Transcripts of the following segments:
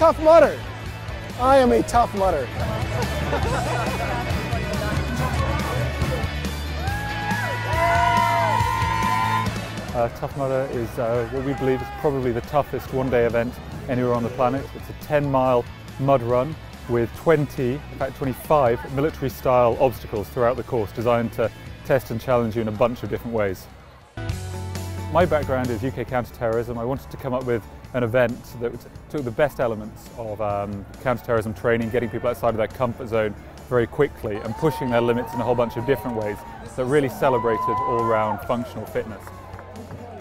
tough mudder. I am a tough mudder. Tough Mudder is what we believe is probably the toughest one-day event anywhere on the planet. It's a 10-mile mud run with 20, in fact 25 military-style obstacles throughout the course designed to test and challenge you in a bunch of different ways. My background is UK counter-terrorism. I wanted to come up with an event that took the best elements of counter-terrorism training, getting people outside of their comfort zone very quickly and pushing their limits in a whole bunch of different ways that really celebrated all-round functional fitness.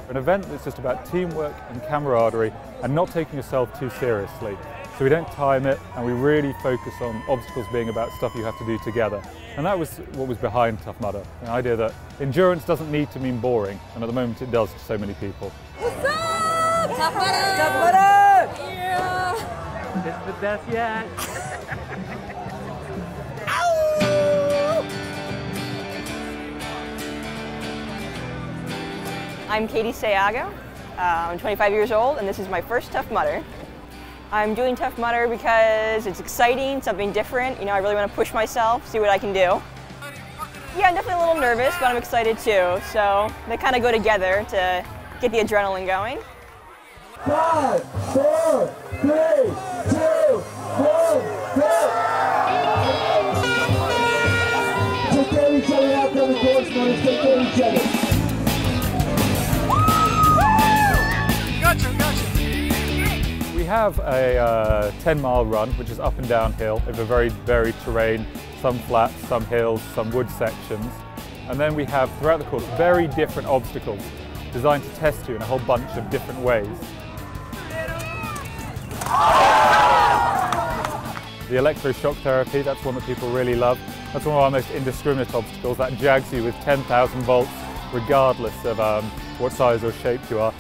An event that's just about teamwork and camaraderie and not taking yourself too seriously. So we don't time it and we really focus on obstacles being about stuff you have to do together. And that was what was behind Tough Mudder, the idea that endurance doesn't need to mean boring, and at the moment it does to so many people. What's up? Tough Mudder! Tough Mudder! Yeah! It's the best yet! I'm Katie Sayago. I'm 25 years old and this is my first Tough Mudder. I'm doing Tough Mudder because it's exciting, something different. You know, I really want to push myself, see what I can do. Yeah, I'm definitely a little nervous, but I'm excited too. So they kind of go together to get the adrenaline going. 5, 4, 3, 2, 1, go! Take care of each other out on the course, man. Take care of each other. We have a 10-mile run, which is up and downhill over very varied terrain, some flats, some hills, some wood sections. And then we have, throughout the course, very different obstacles designed to test you in a whole bunch of different ways. The electroshock therapy, that's one that people really love. That's one of our most indiscriminate obstacles. That jags you with 10,000 volts, regardless of what size or shape you are.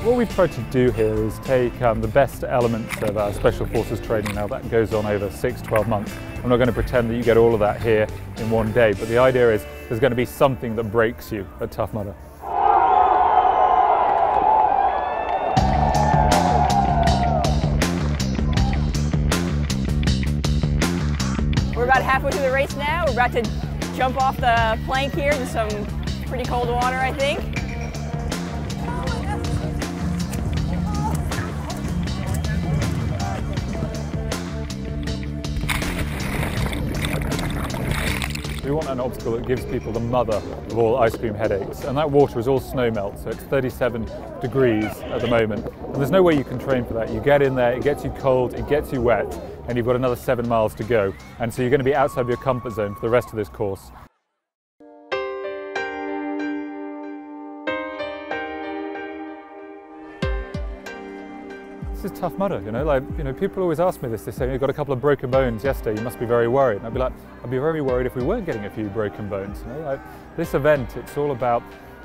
What we've tried to do here is take the best elements of our Special Forces training. Now that goes on over 6-12 months. I'm not going to pretend that you get all of that here in one day, but the idea is there's going to be something that breaks you at Tough Mudder. We're about halfway through the race now. We're about to jump off the plank here in some pretty cold water, I think. We want an obstacle that gives people the mother of all ice cream headaches, and that water is all snow melt, so it's 37 degrees at the moment, and there's no way you can train for that. You get in there, it gets you cold, it gets you wet, and you've got another 7 miles to go, and so you're going to be outside of your comfort zone for the rest of this course. This is Tough Mudder, people always ask me this. They say, "You got a couple of broken bones yesterday, you must be very worried." And I'd be like, I'd be very worried if we weren't getting a few broken bones. This event, it's all about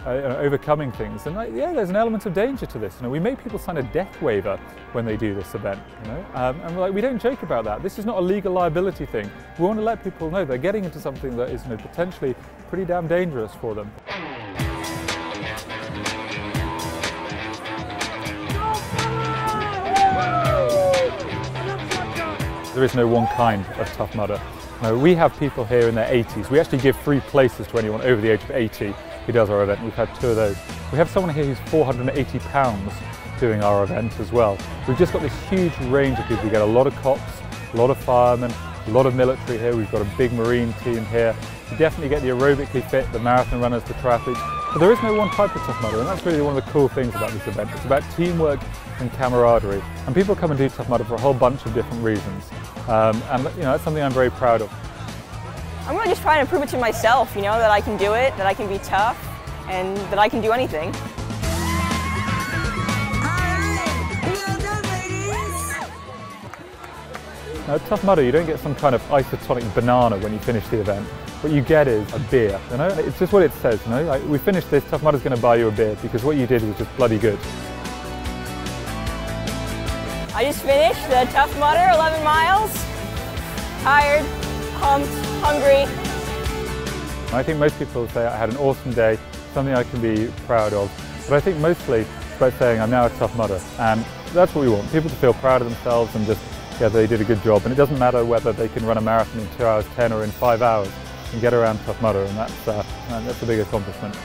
overcoming things, and yeah, there's an element of danger to this. We make people sign a death waiver when they do this event, and we don't joke about that. This is not a legal liability thing. We want to let people know they're getting into something that is potentially pretty damn dangerous for them. There is no one kind of Tough Mudder. No, we have people here in their 80s. We actually give free places to anyone over the age of 80 who does our event. We've had 2 of those. We have someone here who's 480 pounds doing our event as well. We've just got this huge range of people. We get a lot of cops, a lot of firemen, a lot of military here. We've got a big marine team here. You definitely get the aerobically fit, the marathon runners, the triathletes. But there is no one type of Tough Mudder, and that's really one of the cool things about this event. It's about teamwork and camaraderie. And people come and do Tough Mudder for a whole bunch of different reasons. And that's something I'm very proud of. I'm really just trying to prove it to myself, that I can do it, that I can be tough, and that I can do anything. Tough Mudder, you don't get some kind of isotonic banana when you finish the event. What you get is a beer, you know? It's just what it says, you know? Like, we finished this, Tough Mudder's going to buy you a beer because what you did was just bloody good. I just finished the Tough Mudder, 11 miles. Tired, pumped, hungry. I think most people say I had an awesome day, something I can be proud of. But I think mostly it's about saying I'm now a Tough Mudder. And that's what we want, people to feel proud of themselves and just, yeah, they did a good job. And it doesn't matter whether they can run a marathon in 2 hours 10 or in 5 hours and get around Tough Mudder, and that's a big accomplishment.